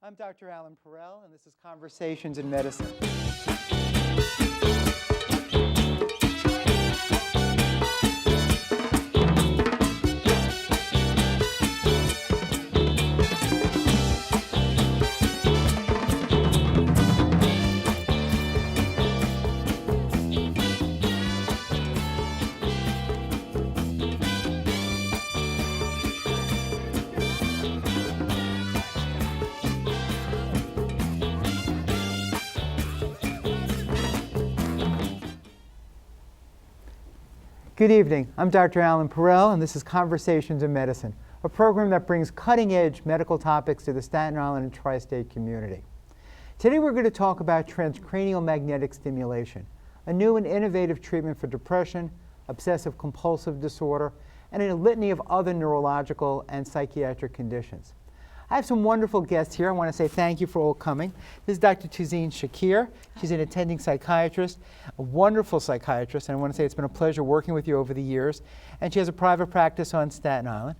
I'm Dr. Allan Perel, and this is Conversations in Medicine. Good evening. I'm Dr. Allan Perel, and this is Conversations in Medicine, a program that brings cutting-edge medical topics to the Staten Island and tri-state community. Today we're going to talk about transcranial magnetic stimulation, a new and innovative treatment for depression, obsessive-compulsive disorder, and a litany of other neurological and psychiatric conditions. I have some wonderful guests here. I want to say thank you for all coming. This is Dr. Tuzine Shakir. She's an attending psychiatrist, a wonderful psychiatrist, and I want to say it's been a pleasure working with you over the years. And she has a private practice on Staten Island.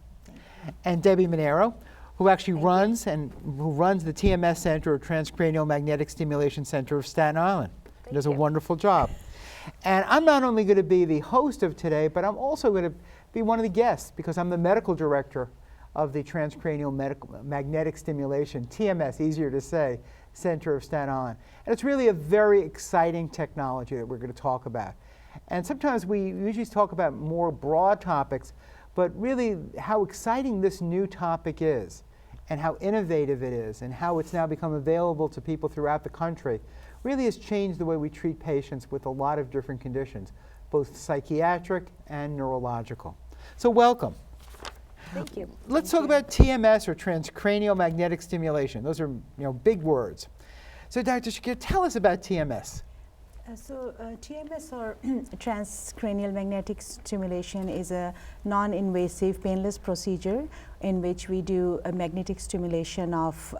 And Debbie Monero, who actually runs the TMS Center, or Transcranial Magnetic Stimulation Center of Staten Island. She does a wonderful job. And I'm not only going to be the host of today, but I'm also going to be one of the guests because I'm the medical director of the Transcranial Magnetic Stimulation, TMS, easier to say, Center of Staten Island. And it's really a very exciting technology that we're going to talk about. And sometimes we usually talk about more broad topics, but really how exciting this new topic is and how innovative it is and how it's now become available to people throughout the country really has changed the way we treat patients with a lot of different conditions, both psychiatric and neurological. So welcome. Thank you. Let's talk about TMS, or transcranial magnetic stimulation. Those are big words. So Dr. Shakir, tell us about TMS. TMS, or transcranial magnetic stimulation, is a non-invasive, painless procedure in which we do a magnetic stimulation of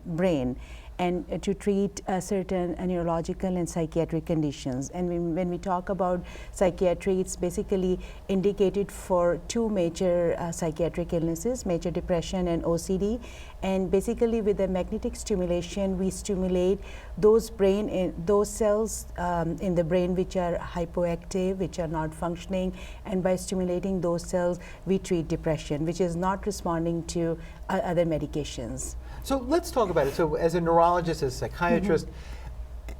brain and to treat certain neurological and psychiatric conditions. And when we talk about psychiatry, it's basically indicated for two major psychiatric illnesses, major depression and OCD. And basically with the magnetic stimulation, we stimulate those cells in the brain which are hypoactive, which are not functioning, and by stimulating those cells, we treat depression, which is not responding to other medications. So let's talk about it. So as a neurologist, as a psychiatrist,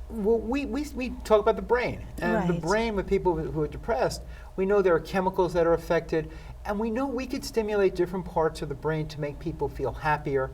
well, we talk about the brain. And the brain with people who are depressed, we know there are chemicals that are affected, and we know we could stimulate different parts of the brain to make people feel happier,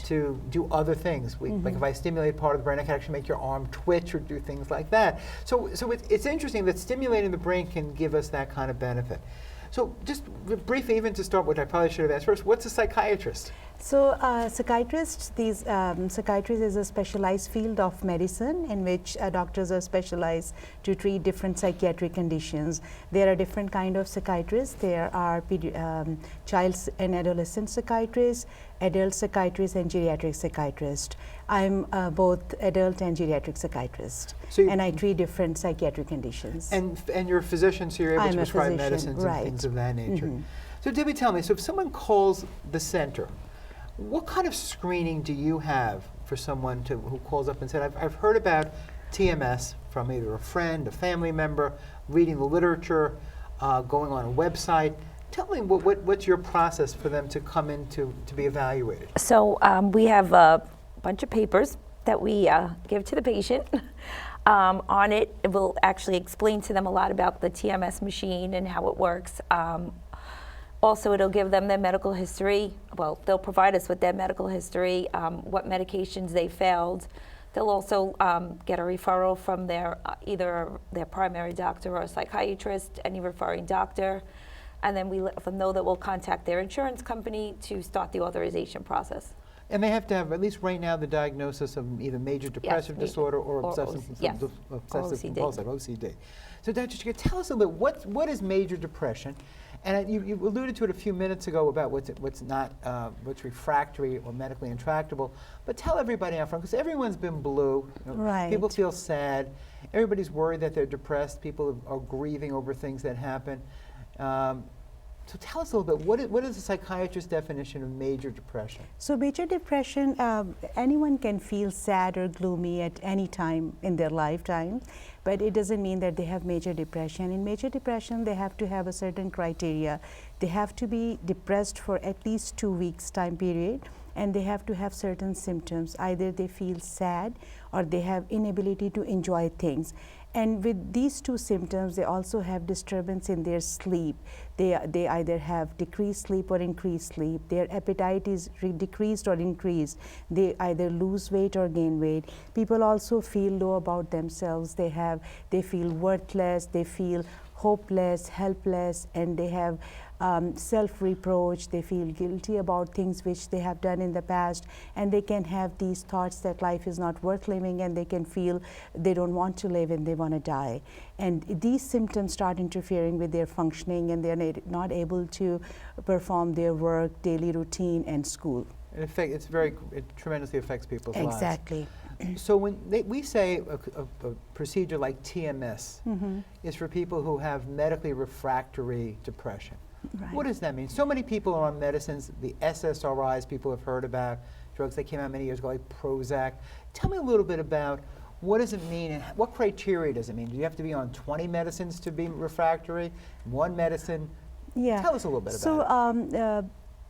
to do other things. Like if I stimulate part of the brain, I can actually make your arm twitch or do things like that. So it's interesting that stimulating the brain can give us that kind of benefit. So just briefly, even to start, what I probably should have asked first, what's a psychiatrist? So psychiatrists is a specialized field of medicine in which doctors are specialized to treat different psychiatric conditions. There are different kind of psychiatrists. There are child and adolescent psychiatrists, adult psychiatrists, and geriatric psychiatrists. I'm both adult and geriatric psychiatrist, and I treat different psychiatric conditions. And you're a physician, so you're able to prescribe medicines and things of that nature. So Debbie, tell me, so if someone calls the center, what kind of screening do you have for someone who calls up and said, I've heard about TMS from either a friend, a family member, reading the literature, going on a website. Tell me what's your process for them to come in to be evaluated? So we have a bunch of papers that we give to the patient. On it will actually explain to them a lot about the TMS machine and how it works. Also, it'll give them their medical history. Well, they'll provide us with their medical history, what medications they failed. They'll also get a referral from either their primary doctor or a psychiatrist, any referring doctor. And then we let them know that we'll contact their insurance company to start the authorization process. And they have to have, at least right now, the diagnosis of either major depressive disorder or obsessive-compulsive, OCD. So Dr. Shakir, tell us a little bit, what is major depression? And you alluded to it a few minutes ago about what's refractory or medically intractable. But tell everybody out front, because everyone's been blue. People feel sad. Everybody's worried that they're depressed. People are grieving over things that happen. So tell us a little bit, what is the psychiatrist's definition of major depression? So major depression, anyone can feel sad or gloomy at any time in their lifetime, but it doesn't mean that they have major depression. In major depression, they have to have a certain criteria. They have to be depressed for at least 2 weeks time period, and they have to have certain symptoms. Either they feel sad or they have inability to enjoy things. And with these two symptoms, they also have disturbance in their sleep. They either have decreased sleep or increased sleep. Their appetite is decreased or increased. They either lose weight or gain weight. People also feel low about themselves. They feel worthless. They feel hopeless, helpless, and they have self-reproach. They feel guilty about things which they have done in the past, and they can have these thoughts that life is not worth living, and they can feel they don't want to live and they want to die. And these symptoms start interfering with their functioning, and they're not able to perform their work, daily routine, and school. In effect, it tremendously affects people's lives. Exactly. So when we say a procedure like TMS is for people who have medically refractory depression, Right. what does that mean? So many people are on medicines, the SSRIs people have heard about, drugs that came out many years ago like Prozac. Tell me a little bit about what does it mean and what criteria does it mean? Do you have to be on 20 medicines to be refractory? One medicine? Yeah. Tell us a little bit about it.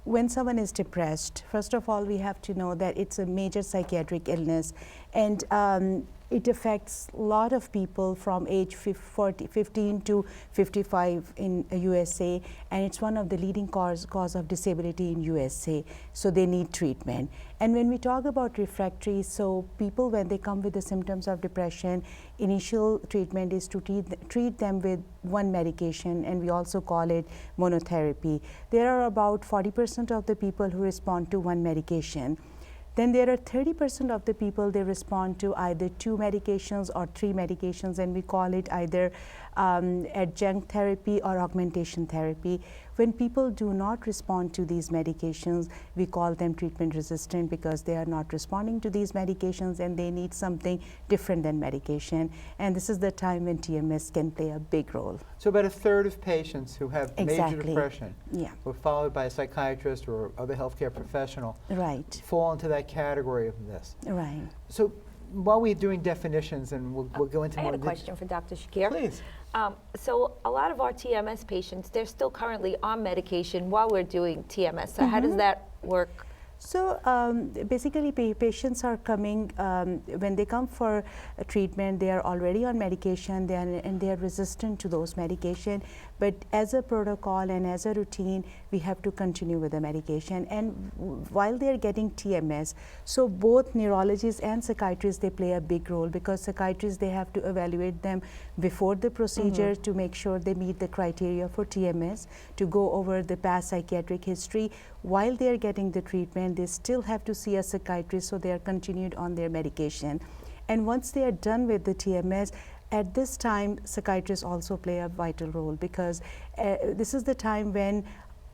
When someone is depressed, first of all, we have to know that it's a major psychiatric illness, and it affects a lot of people from age 15 to 55 in USA, and it's one of the leading cause of disability in USA, so they need treatment. And when we talk about refractory, so people when they come with the symptoms of depression, initial treatment is to treat them with one medication, and we also call it monotherapy. There are about 40% of the people who respond to one medication. Then there are 30% of the people, they respond to either 2 medications or 3 medications, and we call it either adjunct therapy or augmentation therapy. When people do not respond to these medications, we call them treatment resistant because they are not responding to these medications and they need something different than medication. And this is the time when TMS can play a big role. So about a third of patients who have major Exactly. depression Yeah. were followed by a psychiatrist or other healthcare professional Right, fall into that category of this. right. So while we're doing definitions, and we'll go into I more had a question for Dr. Shakir. Please. So a lot of our TMS patients, they're still currently on medication while we're doing TMS. So how does that work? So basically patients are coming, when they come for a treatment, they are already on medication and they are resistant to those medication. But as a protocol and as a routine, we have to continue with the medication. And while they are getting TMS, so both neurologists and psychiatrists, they play a big role because psychiatrists, they have to evaluate them before the procedure to make sure they meet the criteria for TMS, to go over the past psychiatric history. While they are getting the treatment, they still have to see a psychiatrist, so they are continued on their medication. And once they are done with the TMS, at this time, psychiatrists also play a vital role because this is the time when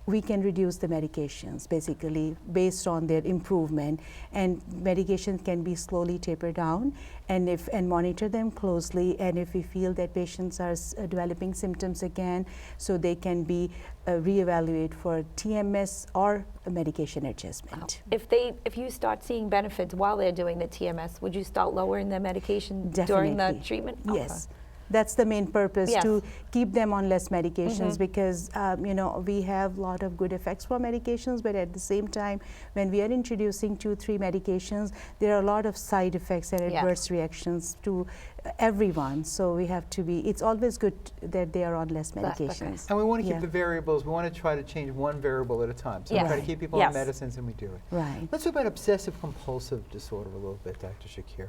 we can reduce the medications basically based on their improvement, and medications can be slowly tapered down and monitor them closely, and if we feel that patients are developing symptoms again, so they can be reevaluate for TMS or a medication adjustment. If you start seeing benefits while they're doing the TMS, would you start lowering their medication during the Definitely. treatment? Yes. That's the main purpose, Yes. to keep them on less medications because we have a lot of good effects for medications, but at the same time, when we are introducing 2-3 medications, there are a lot of side effects and adverse reactions to everyone. So we have to be, it's always good that they are on less medications. And we want to keep the variables, we want to try to change one variable at a time. So we try to keep people on medicines, and we do it. Right. Let's talk about obsessive compulsive disorder a little bit, Dr. Shakir.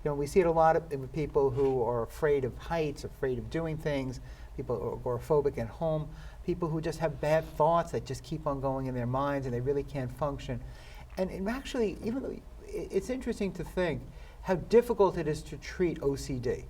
We see it a lot with people who are afraid of heights, afraid of doing things, people who are agoraphobic at home, people who just have bad thoughts that just keep on going in their minds and they really can't function. And actually, even though it's interesting to think how difficult it is to treat OCD.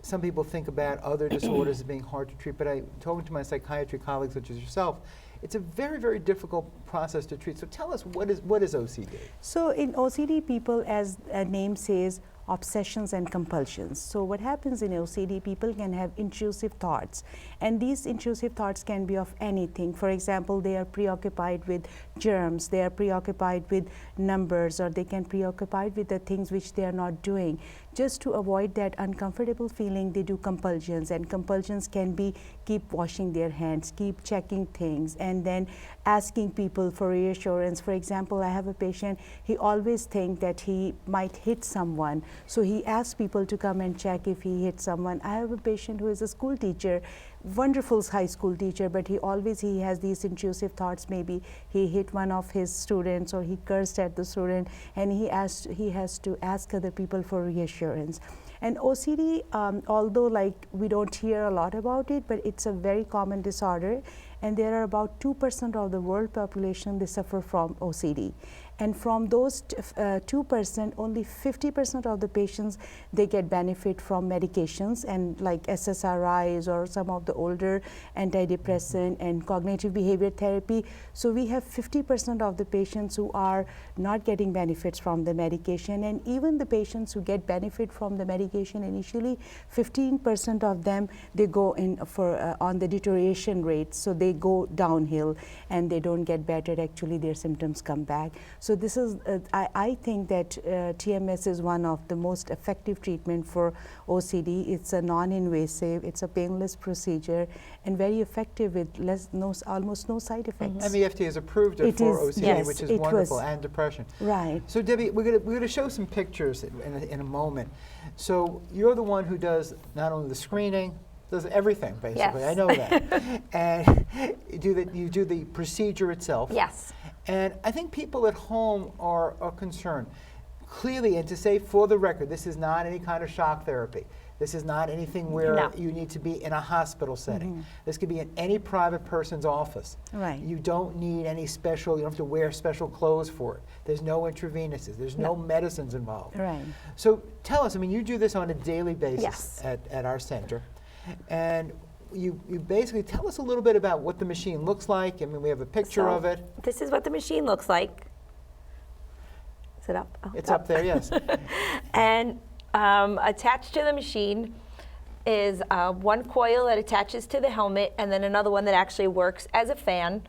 Some people think about other disorders as being hard to treat, but talking to my psychiatry colleagues, such as yourself, it's a very, very difficult process to treat. So tell us, what is OCD? So in OCD, people, as a name says, obsessions and compulsions. So what happens in OCD, people can have intrusive thoughts, and these intrusive thoughts can be of anything. For example, they are preoccupied with germs, they are preoccupied with numbers, or they can preoccupied with the things which they are not doing. Just to avoid that uncomfortable feeling, they do compulsions, and compulsions can be keep washing their hands, keep checking things, and then asking people for reassurance. For example, I have a patient, he always thinks that he might hit someone, so he asks people to come and check if he hit someone. I have a patient who is a school teacher, wonderful high school teacher, but he has these intrusive thoughts. Maybe he hit one of his students, or he cursed at the student, and he has to ask other people for reassurance. And OCD, although like we don't hear a lot about it, but it's a very common disorder, and there are about 2% of the world population, they suffer from OCD. And from those 2%, only 50% of the patients, they get benefit from medications, and like SSRIs or some of the older antidepressant and cognitive behavior therapy. So we have 50% of the patients who are not getting benefits from the medication, and even the patients who get benefit from the medication initially, 15% of them, they go in for on the deterioration rate, so they go downhill and they don't get better. Actually, their symptoms come back. So this is, I think that TMS is one of the most effective treatment for OCD. It's a non-invasive, it's a painless procedure, and very effective with almost no side effects. And the FDA has approved it for OCD, yes, which is wonderful, and depression. Right. So Debbie, we're going to show some pictures in a moment. So you're the one who does not only the screening, does everything basically. Yes. I know that. And you do the procedure itself. Yes. And I think people at home are concerned. Clearly, and to say for the record, this is not any kind of shock therapy. This is not anything where you need to be in a hospital setting. This could be in any private person's office. Right. You don't need any special, you don't have to wear special clothes for it. There's no intravenous's, there's no medicines involved. Right. So tell us, I mean, you do this on a daily basis Yes. at our center. And you basically tell us a little bit about what the machine looks like. I mean, we have a picture So of it. This is what the machine looks like. Is it up? Oh, It's up there, yes. And attached to the machine is one coil that attaches to the helmet, and then another one that actually works as a fan.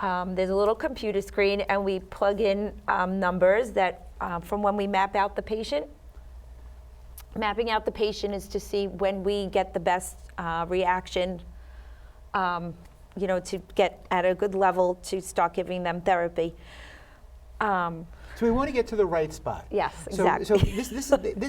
There's a little computer screen, and we plug in numbers that from when we map out the patient. Mapping out the patient is to see when we get the best reaction, to get at a good level to start giving them therapy. So we want to get to the right spot. Yes, So exactly. this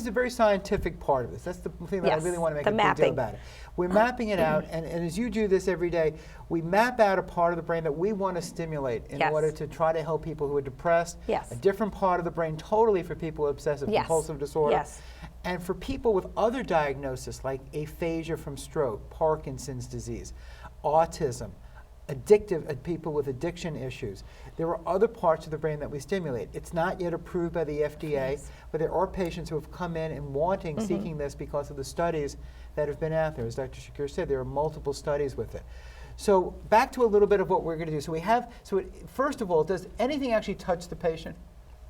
is a very scientific part of this. That's the thing that Yes, I really want to make the a big deal mapping. about it. We're mapping it out, and as you do this every day, we map out a part of the brain that we want to stimulate in Yes. order to try to help people who are depressed. Yes. A different part of the brain totally for people with obsessive Yes. compulsive disorder. Yes. And for people with other diagnoses like aphasia from stroke, Parkinson's disease, autism, people with addiction issues. There are other parts of the brain that we stimulate. It's not yet approved by the FDA, but there are patients who have come in and seeking this because of the studies that have been out there. As Dr. Shakir said, there are multiple studies with it. So back to a little bit of what we're going to do. So first of all, does anything actually touch the patient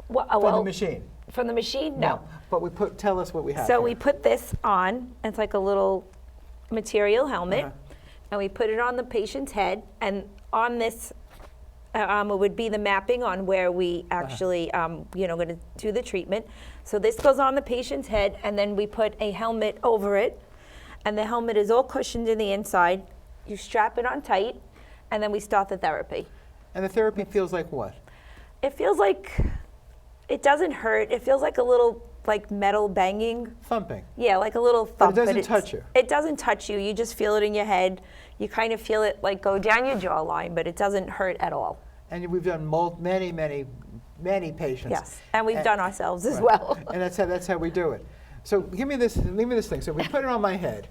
from the machine? From the machine, no. But tell us what we have So here. we put this on. It's like a little material helmet. And we put it on the patient's head, and on this it would be the mapping on where we actually going to do the treatment. So this goes on the patient's head, and then we put a helmet over it, and the helmet is all cushioned in the inside. You strap it on tight, and then we start the therapy. And the therapy feels like what? It feels like, it doesn't hurt. It feels like a little like metal banging. Thumping. Yeah, like a little thump. But it doesn't touch you. It doesn't touch you. You just feel it in your head. You kind of feel it like go down your jawline, but it doesn't hurt at all. And we've done many patients. Yes, and we've done ourselves as well. And that's how we do it. So leave me this thing. So we put it on my head.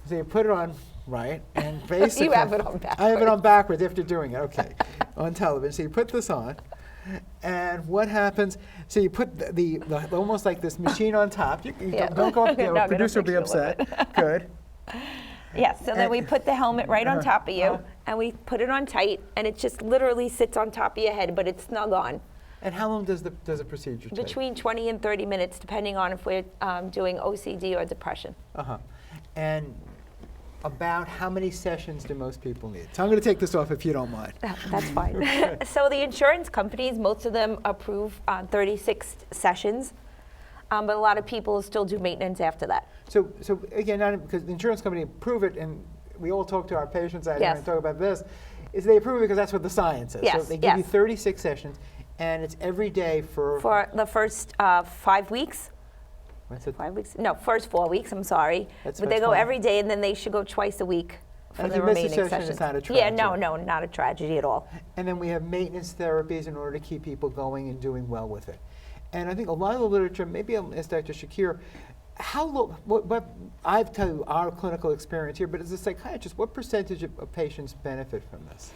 So you put it on, right, and basically. You have it on backwards. I have it on backwards after doing it, okay, on television. So you put this on, and what happens, so you put the almost like this machine on top. Don't go up there, No, the producer will be upset. Good. Yes, so then we put the helmet right on top of you, and we put it on tight, and it just literally sits on top of your head, but it's snug on. And how long does the procedure take? Between 20 and 30 minutes, depending on if we're doing OCD or depression. Uh-huh. And about how many sessions do most people need? So I'm going to take this off if you don't mind. That's fine. So the insurance companies, most of them approve 36 sessions, but a lot of people still do maintenance after that. So again, because the insurance company approve it, and we all talk to our patients out here and talk about this, is they approve it because that's what the science is. Yes, so they give you 36 sessions, and it's every day for the first 5 weeks. What's it? 5 weeks? No, first 4 weeks. I'm sorry, but they go fine. every day, and then they should go twice a week for And the if you miss a remaining session, sessions. it's not a Yeah, tragedy. no, not a tragedy at all. And then we have maintenance therapies in order to keep people going and doing well with it. And I think a lot of the literature, maybe I'll ask Dr. Shakir, how low, what I've told you our clinical experience here, but as a psychiatrist, what percentage of patients benefit from this?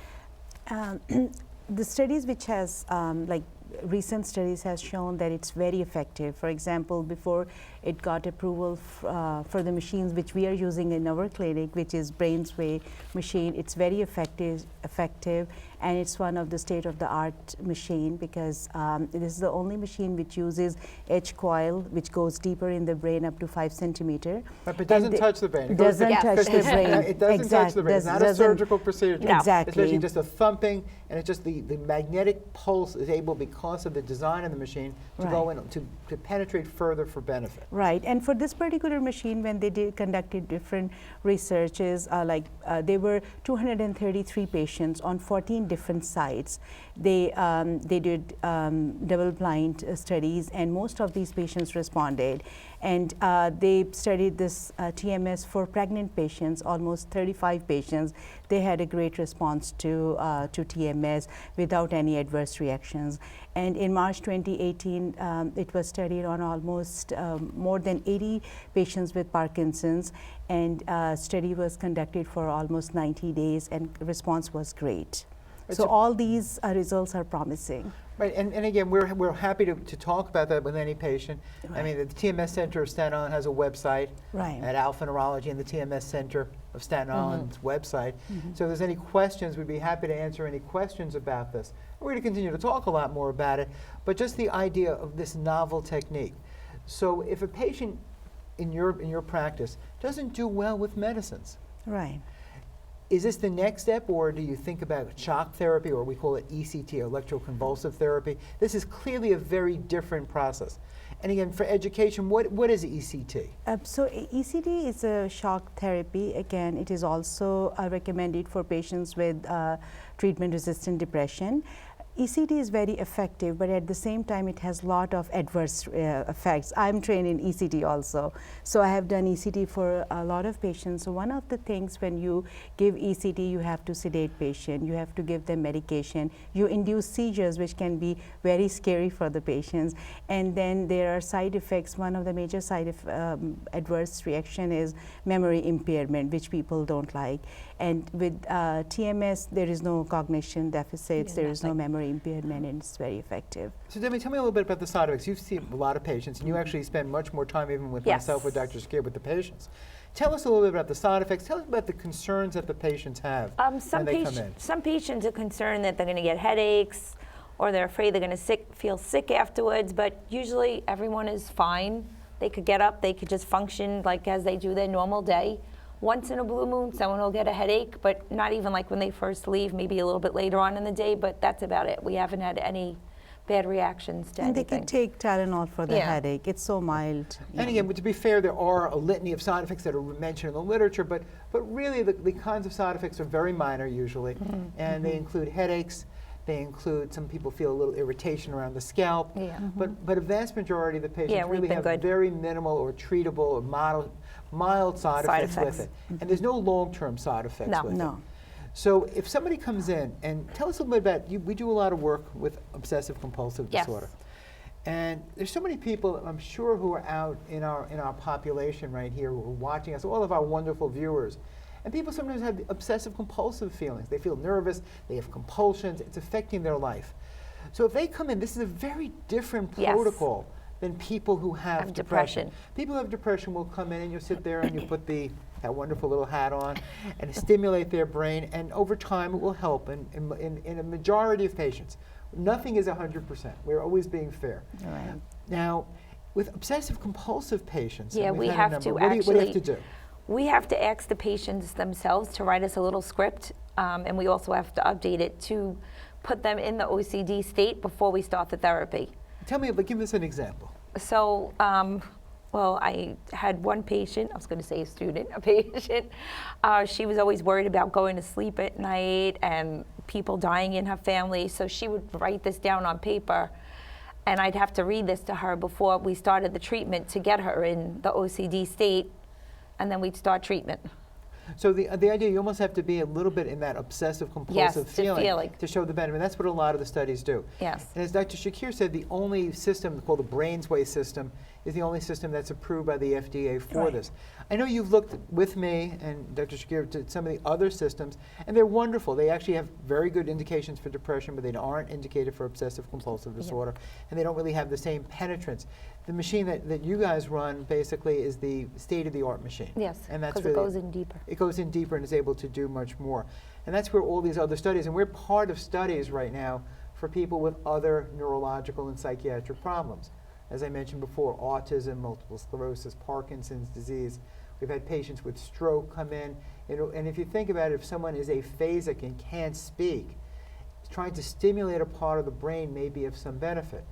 The studies which has, like recent studies has shown that it's very effective. For example, before it got approval for the machines which we are using in our clinic, which is BrainsWay machine, it's very effective, and it's one of the state-of-the-art machine because this is the only machine which uses H coil, which goes deeper in the brain up to 5 centimeter. But it doesn't touch the brain. It doesn't touch the brain. It doesn't touch the brain. It's not a surgical procedure. No. Exactly. It's basically just a thumping, and it's just the magnetic pulse is able, because of the design of the machine, to go in, to penetrate further for benefit. Right, and for this particular machine, when they conducted different researches, there were 233 patients on 14 different sites. They did double-blind studies, and most of these patients responded. And they studied this TMS for pregnant patients, almost 35 patients. They had a great response to TMS without any adverse reactions. And in March 2018, it was studied on almost more than 80 patients with Parkinson's, and study was conducted for almost 90 days, and response was great. So all these results are promising. Right, and again, we're happy to talk about that with any patient. Right. I mean, the TMS Center of Staten Island has a website at Alpha Neurology, and the TMS Center of Staten Island's website. So if there's any questions, we'd be happy to answer any questions about this. We're going to continue to talk a lot more about it, but just the idea of this novel technique. So if a patient in your practice doesn't do well with medicines, Right. is this the next step, or do you think about shock therapy, or we call it ECT, electroconvulsive therapy? This is clearly a very different process. And again, for education, what is ECT? So ECT is a shock therapy. Again, it is also recommended for patients with treatment-resistant depression. ECT is very effective, but at the same time, it has a lot of adverse effects. I'm trained in ECT also, so I have done ECT for a lot of patients. So one of the things when you give ECT, you have to sedate patient, you have to give them medication, you induce seizures, which can be very scary for the patients, and then there are side effects. One of the major adverse reaction is memory impairment, which people don't like. And with TMS, there is no cognition deficits, there is no memory impairment, and it's very effective. So Demi, tell me a little bit about the side effects. You've seen a lot of patients, and you actually spend much more time even with myself, with Dr. Shakir, with the patients. Tell us a little bit about the side effects. Tell us about the concerns that the patients have when they come in. Some patients are concerned that they're going to get headaches, or they're afraid they're going to feel sick afterwards, but usually everyone is fine. They could get up, they could just function like as they do their normal day. Once in a blue moon, someone will get a headache, but not even like when they first leave, maybe a little bit later on in the day, but that's about it. We haven't had any bad reactions to anything. And they can take Tylenol for the headache. It's so mild. And again, but to be fair, there are a litany of side effects that are mentioned in the literature, but really the kinds of side effects are very minor usually, and they include headaches. They include, some people feel a little irritation around the scalp, but a vast majority of the patients really have very minimal or treatable or mild side effects with it. And there's no long-term side effects with it. So if somebody comes in, and tell us a little bit about, we do a lot of work with obsessive compulsive disorder. And there's so many people, I'm sure, who are out in our population right here, who are watching us, all of our wonderful viewers. And people sometimes have obsessive compulsive feelings. They feel nervous, they have compulsions, it's affecting their life. So if they come in, this is a very different protocol than people who have depression. People who have depression will come in and you sit there and you put that wonderful little hat on and stimulate their brain, and over time it will help in a majority of patients. Nothing is 100%. We're always being fair. All right. Now, with obsessive compulsive patients, Yeah, and we've we had a have number, to what do you have to do? We have to ask the patients themselves to write us a little script, and we also have to update it to put them in the OCD state before we start the therapy. Tell me, but give us an example. So, well, I had one patient, I was going to say a student, a patient. She was always worried about going to sleep at night and people dying in her family, so she would write this down on paper, and I'd have to read this to her before we started the treatment to get her in the OCD state, and then we'd start treatment. So the idea, you almost have to be a little bit in that obsessive compulsive feeling to show the benefit. That's what a lot of the studies do. Yes. And as Dr. Shakir said, the only system called the Brainsway system is the only system that's approved by the FDA for this. I know you've looked with me and Dr. Shakir at some of the other systems, and they're wonderful. They actually have very good indications for depression, but they aren't indicated for obsessive compulsive disorder, and they don't really have the same penetrance. The machine that you guys run basically is the state-of-the-art machine. Yes, and that's because it goes in deeper. It goes in deeper and is able to do much more. And that's where all these other studies, and we're part of studies right now for people with other neurological and psychiatric problems. As I mentioned before, autism, multiple sclerosis, Parkinson's disease. We've had patients with stroke come in. And if you think about it, if someone is aphasic and can't speak, trying to stimulate a part of the brain may be of some benefit.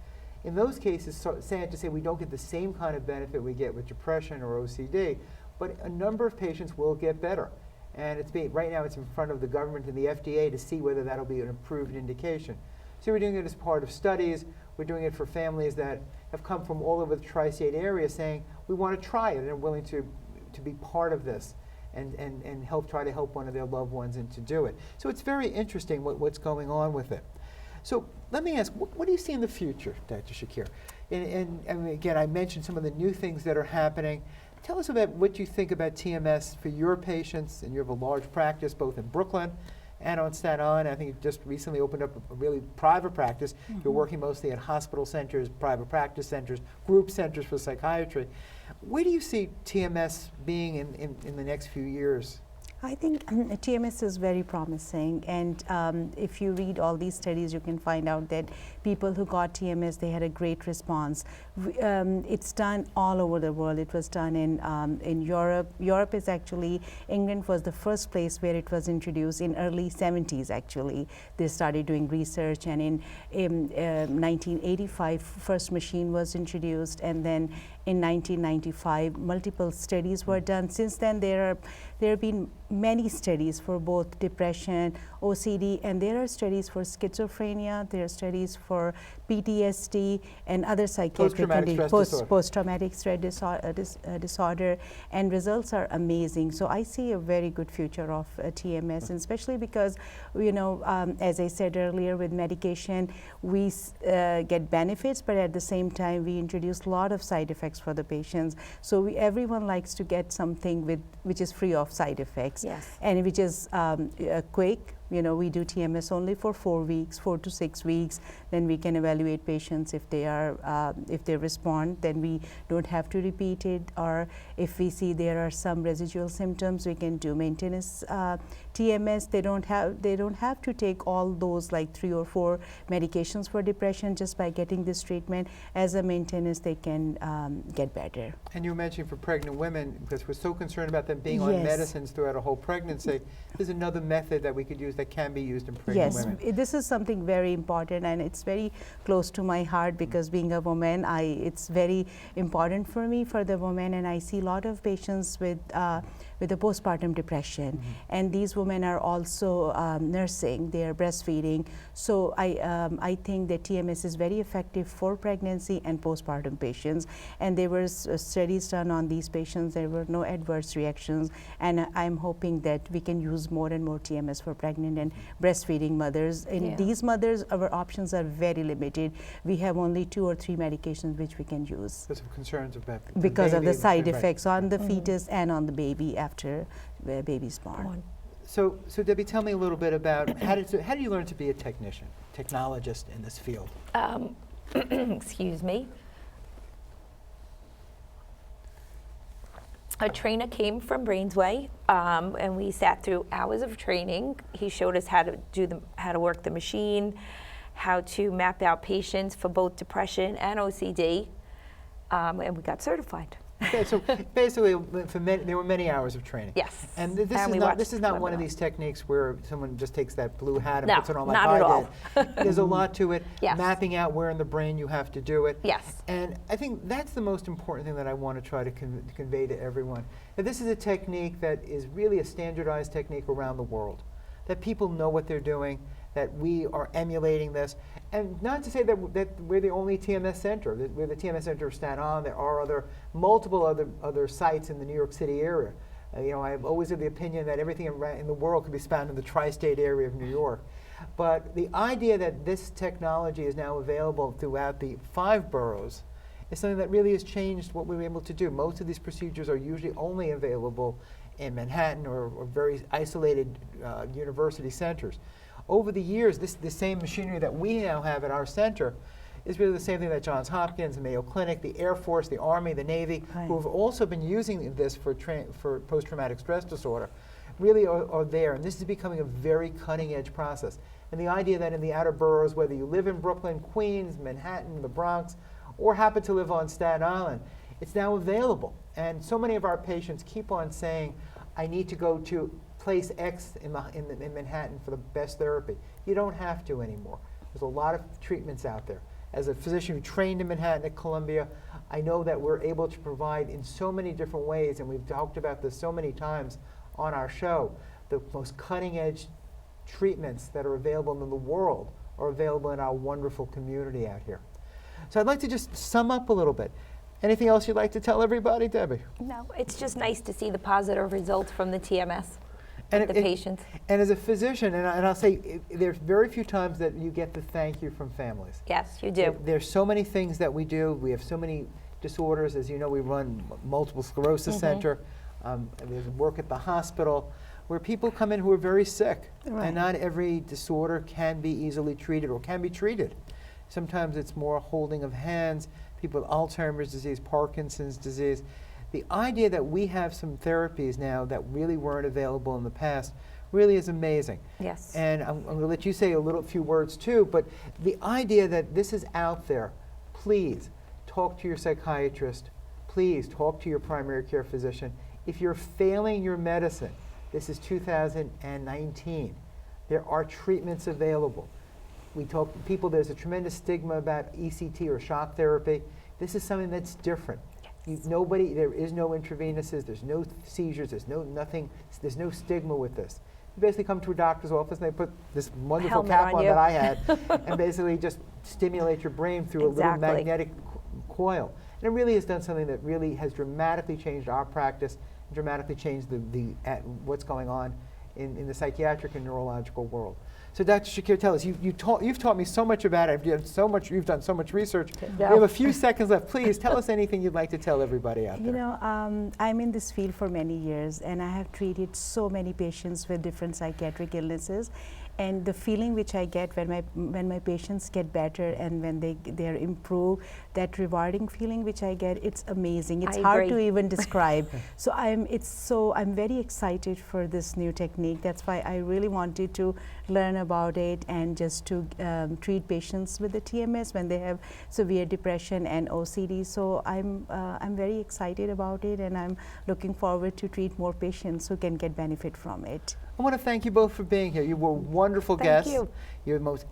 In those cases, sad to say, we don't get the same kind of benefit we get with depression or OCD, but a number of patients will get better. And right now it's in front of the government and the FDA to see whether that'll be an approved indication. So we're doing it as part of studies. We're doing it for families that have come from all over the tri-state area saying, we want to try it and are willing to be part of this and try to help one of their loved ones and to do it. So it's very interesting what's going on with it. So let me ask, what do you see in the future, Dr. Shakir? And again, I mentioned some of the new things that are happening. Tell us about what you think about TMS for your patients, and you have a large practice both in Brooklyn and on Staten Island. I think you just recently opened up a really private practice. You're working mostly at hospital centers, private practice centers, group centers for psychiatry. Where do you see TMS being in the next few years? I think TMS is very promising, and if you read all these studies, you can find out that people who got TMS, they had a great response. It's done all over the world. It was done in Europe. Europe is actually, England was the first place where it was introduced in early 70s actually. They started doing research, and in 1985, first machine was introduced, and then in 1995, multiple studies were done. Since then, there have been many studies for both depression, OCD, and there are studies for schizophrenia, there are studies for PTSD and other psychiatric conditions, post-traumatic stress disorder, and results are amazing. So I see a very good future of TMS, and especially because, you know, as I said earlier, with medication, we get benefits, but at the same time, we introduce a lot of side effects for the patients. So everyone likes to get something which is free of side effects, and which is quick. You know, we do TMS only for 4 weeks, 4 to 6 weeks. Then we can evaluate patients if they respond. Then we don't have to repeat it. Or if we see there are some residual symptoms, we can do maintenance TMS. They don't have to take all those like 3 or 4 medications for depression. Just by getting this treatment as a maintenance, they can get better. And you mentioned for pregnant women, because we're so concerned about them being on medicines throughout a whole pregnancy, there's another method that we could use that can be used in pregnant women. Yes, this is something very important, and it's very close to my heart because being a woman, it's very important for me, for the woman, and I see a lot of patients with the postpartum depression, and these women are also nursing, they are breastfeeding. So I think that TMS is very effective for pregnancy and postpartum patients, and there were studies done on these patients. There were no adverse reactions, and I'm hoping that we can use more and more TMS for pregnant and breastfeeding mothers. In these mothers, our options are very limited. We have only 2 or 3 medications which we can use. Because of concerns about because of the side effects on the fetus and on the baby after the baby's born. So Debbie, tell me a little bit about how do you learn to be a technologist in this field? Excuse me. A trainer came from Brainsway, and we sat through hours of training. He showed us how to work the machine, how to map out patients for both depression and OCD, and we got certified. Okay, so basically, there were many hours of training. Yes. And this is not one of these techniques where someone just takes that blue hat and No, puts it on like not I at all. did. There's a lot to it. Yes. Mapping out where in the brain you have to do it. Yes. And I think that's the most important thing that I want to try to convey to everyone. That this is a technique that is really a standardized technique around the world. That people know what they're doing, that we are emulating this. And not to say that we're the only TMS center. We're the TMS center of Staten Island. There are multiple other sites in the New York City area. I've always had the opinion that everything in the world could be found in the tri-state area of New York. But the idea that this technology is now available throughout the 5 boroughs is something that really has changed what we were able to do. Most of these procedures are usually only available in Manhattan or very isolated university centers. Over the years, the same machinery that we now have at our center is really the same thing that Johns Hopkins, the Mayo Clinic, the Air Force, the Army, the Navy, who have also been using this for post-traumatic stress disorder, really are there. And this is becoming a very cutting-edge process. And the idea that in the outer boroughs, whether you live in Brooklyn, Queens, Manhattan, the Bronx, or happen to live on Staten Island, it's now available. And so many of our patients keep on saying, I need to go to place X in Manhattan for the best therapy. You don't have to anymore. There's a lot of treatments out there. As a physician who trained in Manhattan at Columbia, I know that we're able to provide in so many different ways, and we've talked about this so many times on our show, the most cutting edge treatments that are available in the world are available in our wonderful community out here. So I'd like to just sum up a little bit. Anything else you'd like to tell everybody, Debbie? No, it's just nice to see the positive results from the TMS. And the patients. And as a physician, and I'll say, there's very few times that you get the thank you from families. Yes, you do. There's so many things that we do. We have so many disorders. As you know, we run multiple sclerosis center. There's work at the hospital where people come in who are very sick. Right. And not every disorder can be easily treated or can be treated. Sometimes it's more holding of hands, people with Alzheimer's disease, Parkinson's disease. The idea that we have some therapies now that really weren't available in the past really is amazing. Yes. And I'm going to let you say a few words too, but the idea that this is out there, please talk to your psychiatrist, please talk to your primary care physician. If you're failing your medicine, this is 2019, there are treatments available. We talk to people, there's a tremendous stigma about ECT or shock therapy. This is something that's different. There is no intravenously, there's no seizures, there's no stigma with this. You basically come to a doctor's office and they put this wonderful cap on that I had and basically just stimulate your brain through a little magnetic coil. And it really has done something that really has dramatically changed our practice, dramatically changed what's going on in the psychiatric and neurological world. So Dr. Shakir, tell us, you've taught me so much about it. You've done so much research. Yeah. We have a few seconds left. Please tell us anything you'd like to tell everybody out there. I'm in this field for many years, and I have treated so many patients with different psychiatric illnesses. And the feeling which I get when my patients get better and when they're improved, that rewarding feeling which I get, it's amazing. It's hard to even describe. So I'm very excited for this new technique. That's why I really wanted to learn about it and just to treat patients with the TMS when they have severe depression and OCD. So I'm very excited about it, and I'm looking forward to treat more patients who can get benefit from it. I want to thank you both for being here. You were wonderful guests. Thank you. You're the most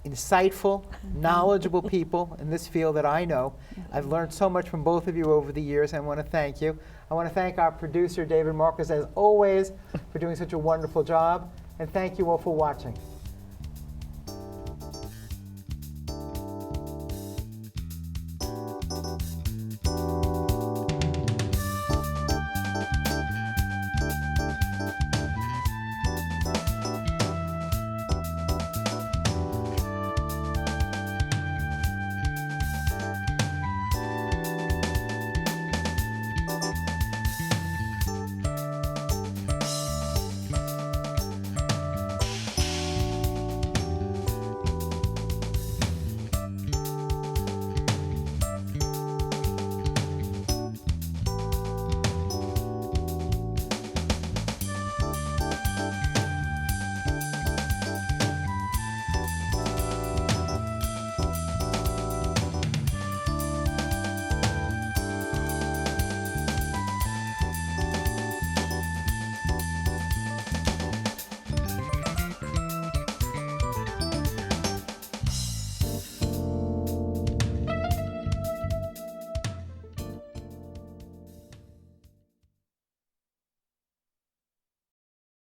insightful, knowledgeable people in this field that I know. I've learned so much from both of you over the years. I want to thank you. I want to thank our producer, David Marcus, as always, for doing such a wonderful job. And thank you all for watching.